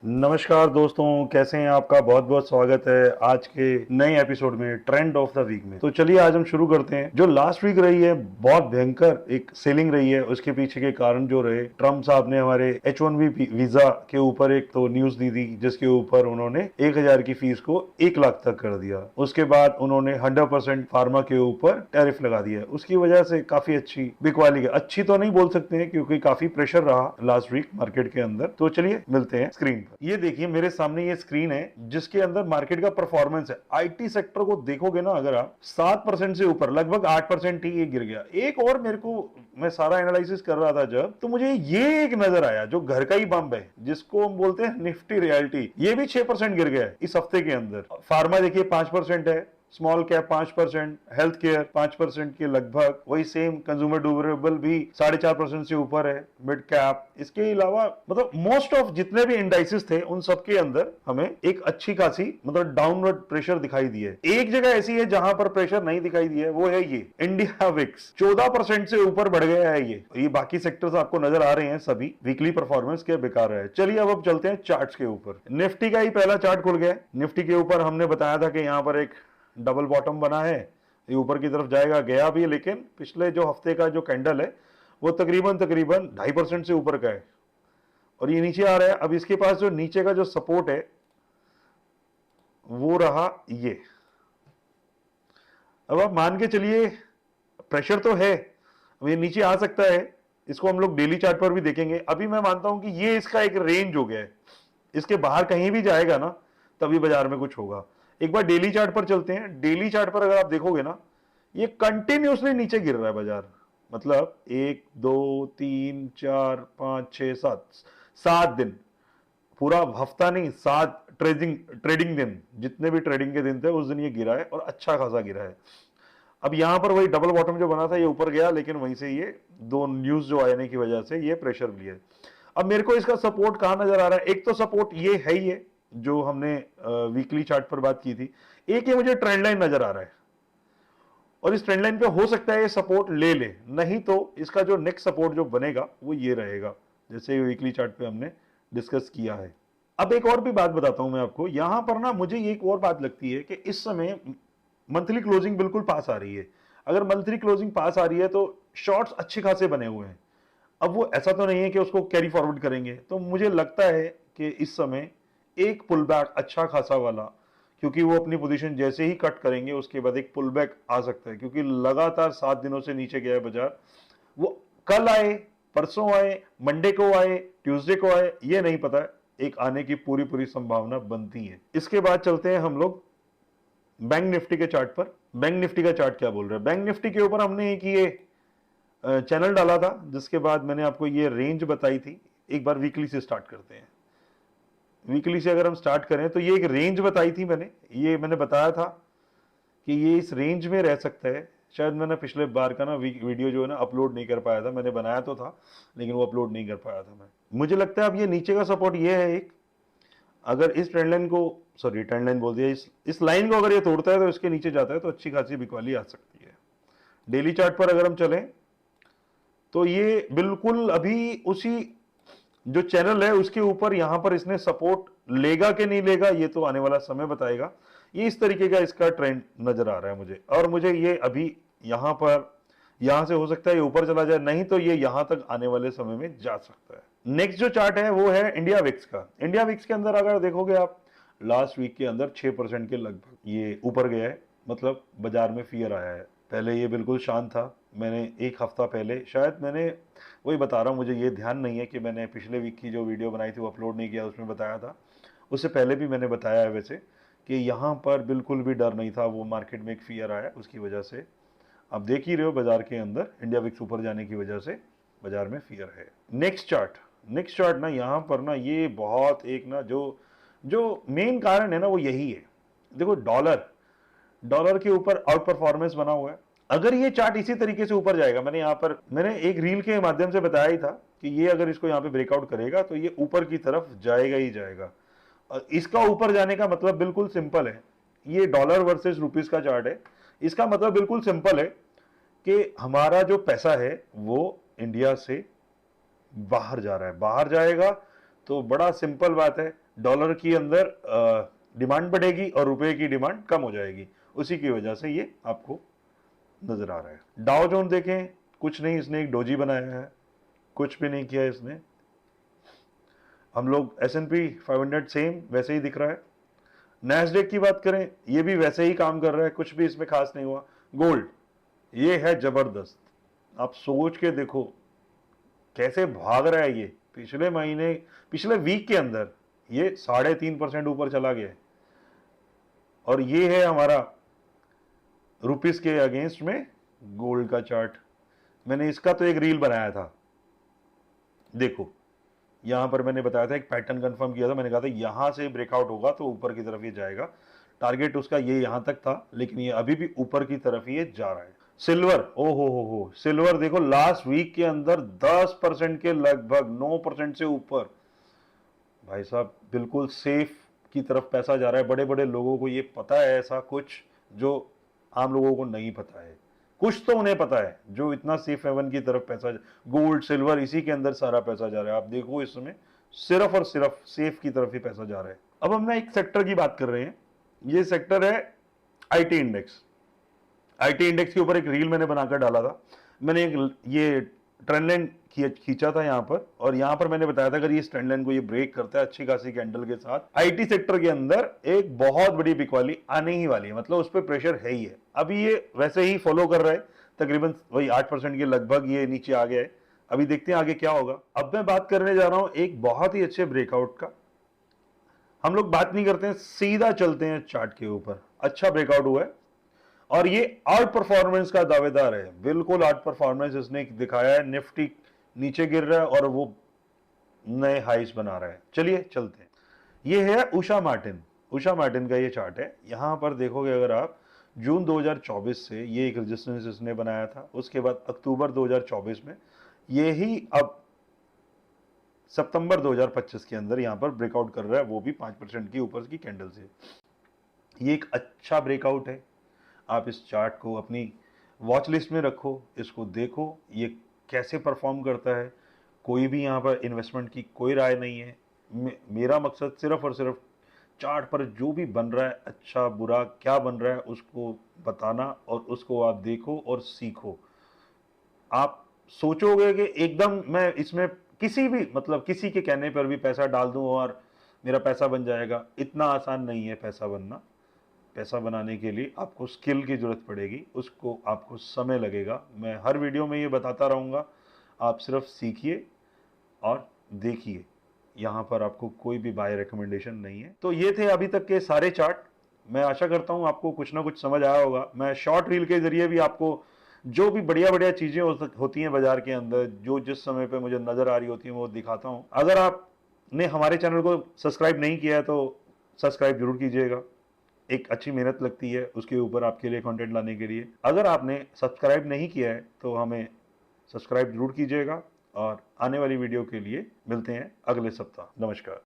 नमस्कार दोस्तों, कैसे हैं? आपका बहुत बहुत स्वागत है आज के नए एपिसोड में, ट्रेंड ऑफ द वीक में। तो चलिए आज हम शुरू करते हैं। जो लास्ट वीक रही है, बहुत भयंकर एक सेलिंग रही है। उसके पीछे के कारण जो रहे, ट्रम्प साहब ने हमारे H1B वीजा के ऊपर एक तो न्यूज दी थी, जिसके ऊपर उन्होंने 1,000 की फीस को 1 लाख तक कर दिया। उसके बाद उन्होंने 100% फार्मा के ऊपर टैरिफ लगा दिया। उसकी वजह से काफी अच्छी बिकवाली, अच्छी तो नहीं बोल सकते हैं क्योंकि काफी प्रेशर रहा लास्ट वीक मार्केट के अंदर। तो चलिए मिलते हैं स्क्रीन पर। ये देखिए मेरे सामने ये स्क्रीन है जिसके अंदर मार्केट का परफॉर्मेंस है। आईटी सेक्टर को देखोगे ना, अगर आप 7% से ऊपर, लगभग 8% ही ये गिर गया। एक और मेरे को, मैं सारा एनालिसिस कर रहा था जब, तो मुझे ये एक नजर आया जो घर का ही बम है, जिसको हम बोलते हैं निफ्टी रियलिटी। ये भी 6% गिर गया है इस हफ्ते के अंदर। फार्मा देखिए 5% है, स्मॉल कैप 5%, हेल्थ केयर 5% के लगभग, वही सेम कंज्यूमर ड्यूरेबल भी 4.5% से ऊपर है, मिड कैप। इसके अलावा मतलब मोस्ट ऑफ जितने भी इंडाइसेस थे उन सब के अंदर हमें एक अच्छी खासी मतलब डाउनवर्ड प्रेशर दिखाई दिया है। एक जगह ऐसी है जहां पर प्रेशर नहीं दिखाई दिया है, वो है ये इंडिया विक्स। 14% से ऊपर बढ़ गया है ये बाकी सेक्टर्स आपको नजर आ रहे हैं सभी वीकली परफॉर्मेंस के बेकार है। चलिए अब चलते हैं चार्ट्स के ऊपर। निफ्टी का ही पहला चार्ट खुल गया। निफ्टी के ऊपर हमने बताया था कि यहां पर एक डबल बॉटम बना है, ये ऊपर की तरफ जाएगा, गया भी, लेकिन पिछले जो हफ्ते का जो कैंडल है वो तकरीबन 2.5% से ऊपर का है और ये नीचे आ रहा है। अब इसके पास जो नीचे का जो सपोर्ट है वो रहा ये। अब आप मान के चलिए प्रेशर तो है, अब ये नीचे आ सकता है। इसको हम लोग डेली चार्ट पर भी देखेंगे। अभी मैं मानता हूं कि ये इसका एक रेंज हो गया है, इसके बाहर कहीं भी जाएगा ना तभी बाजार में कुछ होगा। एक बार डेली चार्ट पर चलते हैं। डेली चार्ट पर अगर आप देखोगे ना, ये कंटिन्यूसली नीचे गिर रहा है बाजार। मतलब 1 2 3 4 5 6 7 7 दिन, पूरा हफ्ता नहीं, 7 ट्रेडिंग दिन, जितने भी ट्रेडिंग के दिन थे उस दिन ये गिरा है और अच्छा खासा गिरा है। अब यहां पर वही डबल बॉटम जो बना था ये ऊपर गया, लेकिन वहीं से ये दो न्यूज जो आने की वजह से ये प्रेशर लिया। अब मेरे को इसका सपोर्ट कहां नजर आ रहा है? एक तो सपोर्ट ये है ही है जो हमने वीकली चार्ट पर बात की थी। एक ये मुझे ट्रेंड लाइन नजर आ रहा है और इस ट्रेंड लाइन पे हो सकता है ये सपोर्ट ले ले, नहीं तो इसका जो नेक्स्ट सपोर्ट जो बनेगा वो ये रहेगा, जैसे वीकली चार्ट पे हमने डिस्कस किया है। अब एक और भी बात बताता हूं मैं आपको। यहां पर ना मुझे एक और बात लगती है कि इस समय मंथली क्लोजिंग बिल्कुल पास आ रही है। अगर मंथली क्लोजिंग पास आ रही है तो शॉर्ट्स अच्छे खासे बने हुए हैं। अब वो ऐसा तो नहीं है कि उसको कैरी फॉरवर्ड करेंगे, तो मुझे लगता है कि इस समय एक पुल बैक अच्छा खासा वाला, क्योंकि वो अपनी पोजीशन जैसे ही कट करेंगे उसके बाद एक पुल बैक आ सकता है, क्योंकि लगातार 7 दिनों से नीचे गया है बाजार। वो कल आए, परसों आए, मंडे को आए, ट्यूसडे को आए, ये नहीं पता। एक आने की पूरी पूरी संभावना बनती है। इसके बाद चलते हैं हम लोग बैंक निफ्टी के चार्ट पर। बैंक निफ्टी का चार्ट क्या बोल रहा है? बैंक निफ्टी के ऊपर हमने एक ये चैनल डाला था, जिसके बाद मैंने आपको ये रेंज बताई थी। एक बार वीकली से स्टार्ट करते हैं। वीकली से अगर हम स्टार्ट करें तो ये एक रेंज बताई थी मैंने। ये मैंने बताया था कि ये इस रेंज में रह सकता है। शायद मैंने पिछले बार का ना वीडियो जो है ना अपलोड नहीं कर पाया था। मैंने बनाया तो था लेकिन वो अपलोड नहीं कर पाया था मैं। मुझे लगता है अब ये नीचे का सपोर्ट ये है एक, अगर इस ट्रेंड लाइन को, सॉरी ट्रेंड लाइन बोल दिया, इस लाइन को अगर ये तोड़ता है तो इसके नीचे जाता है तो अच्छी खासी बिकवाली आ सकती है। डेली चार्ट पर अगर हम चलें तो ये बिल्कुल अभी उसी जो चैनल है उसके ऊपर, यहां पर इसने सपोर्ट लेगा कि नहीं लेगा ये तो आने वाला समय बताएगा। ये इस तरीके का इसका ट्रेंड नजर आ रहा है मुझे, और मुझे ये अभी यहां पर, यहां से हो सकता है ये ऊपर चला जाए, नहीं तो ये यहां तक आने वाले समय में जा सकता है। नेक्स्ट जो चार्ट है वो है इंडिया विक्स का। इंडिया विक्स के अंदर अगर देखोगे आप, लास्ट वीक के अंदर 6% के लगभग ये ऊपर गया है। मतलब बाजार में फियर आया है। पहले ये बिल्कुल शांत था। मैंने एक हफ्ता पहले, शायद मैंने, वही बता रहा हूँ, मुझे ये ध्यान नहीं है कि मैंने पिछले वीक की जो वीडियो बनाई थी वो अपलोड नहीं किया, उसमें बताया था। उससे पहले भी मैंने बताया है वैसे कि यहाँ पर बिल्कुल भी डर नहीं था। वो मार्केट में एक फियर आया, उसकी वजह से आप देख ही रहे हो बाजार के अंदर इंडिया विक्स ऊपर जाने की वजह से बाजार में फियर है। नेक्स्ट चार्ट ना, यहाँ पर ना ये बहुत एक ना, जो जो मेन कारण है ना वो यही है। देखो डॉलर के ऊपर आउट परफॉर्मेंस बना हुआ है। अगर ये चार्ट इसी तरीके से ऊपर जाएगा, मैंने यहां पर, मैंने एक रील के माध्यम से बताया ही था कि ये अगर इसको यहां पे ब्रेकआउट करेगा तो ये ऊपर की तरफ जाएगा ही जाएगा। इसका ऊपर जाने का मतलब बिल्कुल सिंपल है। ये डॉलर वर्सेस रुपीस का चार्ट है। इसका मतलब बिल्कुल सिंपल है कि हमारा जो पैसा है वो इंडिया से बाहर जा रहा है, बाहर जाएगा तो बड़ा सिंपल बात है, डॉलर की अंदर डिमांड बढ़ेगी और रुपए की डिमांड कम हो जाएगी, उसी की वजह से ये आपको नजर आ रहा है। डाउ जोन देखें, कुछ नहीं, इसने एक डोजी बनाया है, कुछ भी नहीं किया इसने। हम लोग S&P 500 सेम वैसे ही दिख रहा है। नैस्डैक की बात करें, ये भी वैसे ही काम कर रहा है, कुछ भी इसमें खास नहीं हुआ। गोल्ड, ये है जबरदस्त, आप सोच के देखो कैसे भाग रहा है ये। पिछले महीने, पिछले वीक के अंदर ये 3.5% ऊपर चला गया है, और ये है हमारा रुपीस के अगेंस्ट में गोल्ड का चार्ट। मैंने इसका तो एक रील बनाया था, देखो यहां पर मैंने बताया था, एक पैटर्न कंफर्म किया था, मैंने कहा था यहां से ब्रेकआउट होगा तो ऊपर की तरफ ये जाएगा। टारगेट उसका ये यहां तक था, लेकिन ये अभी भी ऊपर की तरफ ये जा रहा है। सिल्वर, ओ हो, सिल्वर देखो लास्ट वीक के अंदर 10% के लगभग 9% से ऊपर। भाई साहब बिल्कुल सेफ की तरफ पैसा जा रहा है। बड़े बड़े लोगों को ये पता है, ऐसा कुछ जो आम लोगों को नहीं पता है, कुछ तो उन्हें पता है, जो इतना सेफ हेवन की तरफ पैसा, गोल्ड सिल्वर इसी के अंदर सारा पैसा जा रहा है। आप देखो इसमें सिर्फ और सिर्फ सेफ की तरफ ही पैसा जा रहा है। अब हम ना एक सेक्टर की बात कर रहे हैं, ये सेक्टर है आईटी इंडेक्स। आईटी इंडेक्स के ऊपर एक रील मैंने बनाकर डाला था, मैंने एक ये ट्रेंड लाइन खींचा था यहाँ पर, और यहाँ पर मैंने बताया था अगर ये ट्रेंड लाइन को ये ब्रेक करता है अच्छी खासी कैंडल के साथ, आईटी सेक्टर के अंदर एक बहुत बड़ी बिकवाली आने ही वाली है, मतलब उस पर प्रेशर है ही है। अभी ये वैसे ही फॉलो कर रहा है, तकरीबन वही 8% के लगभग ये नीचे आ गया है। अभी देखते हैं आगे क्या होगा। अब मैं बात करने जा रहा हूं एक बहुत ही अच्छे ब्रेकआउट का। हम लोग बात नहीं करते हैं, सीधा चलते हैं चार्ट के ऊपर। अच्छा ब्रेकआउट हुआ है और ये आउट परफॉर्मेंस का दावेदार है, बिल्कुल आउट परफॉर्मेंस इसने दिखाया है। निफ्टी नीचे गिर रहा है और वो नए हाइस बना रहा है। चलिए चलते हैं। ये है उषा मार्टिन, उषा मार्टिन का ये चार्ट है। यहां पर देखोगे अगर आप, जून 2024 से ये एक रेजिस्टेंस इसने बनाया था, उसके बाद अक्टूबर 2024 में, यही अब सितंबर 2025 के अंदर यहां पर ब्रेकआउट कर रहा है, वो भी 5% की ऊपर की कैंडल से। ये एक अच्छा ब्रेकआउट है। आप इस चार्ट को अपनी वॉच लिस्ट में रखो, इसको देखो ये कैसे परफॉर्म करता है। कोई भी यहाँ पर इन्वेस्टमेंट की कोई राय नहीं है, मेरा मकसद सिर्फ और सिर्फ चार्ट पर जो भी बन रहा है, अच्छा बुरा क्या बन रहा है, उसको बताना, और उसको आप देखो और सीखो। आप सोचोगे कि एकदम मैं इसमें किसी भी, मतलब किसी के कहने पर भी पैसा डाल दूं और मेरा पैसा बन जाएगा, इतना आसान नहीं है पैसा बनना। पैसा बनाने के लिए आपको स्किल की जरूरत पड़ेगी, उसको आपको समय लगेगा। मैं हर वीडियो में ये बताता रहूँगा, आप सिर्फ सीखिए और देखिए। यहाँ पर आपको कोई भी बाय रिकमेंडेशन नहीं है। तो ये थे अभी तक के सारे चार्ट। मैं आशा करता हूँ आपको कुछ ना कुछ समझ आया होगा। मैं शॉर्ट रील के जरिए भी आपको जो भी बढ़िया बढ़िया चीज़ें होती हैं बाजार के अंदर, जो जिस समय पे मुझे नज़र आ रही होती हैं, वो दिखाता हूँ। अगर आपने हमारे चैनल को सब्सक्राइब नहीं किया है तो सब्सक्राइब जरूर कीजिएगा, एक अच्छी मेहनत लगती है उसके ऊपर आपके लिए कंटेंट लाने के लिए। अगर आपने सब्सक्राइब नहीं किया है तो हमें सब्सक्राइब जरूर कीजिएगा, और आने वाली वीडियो के लिए मिलते हैं अगले सप्ताह। नमस्कार।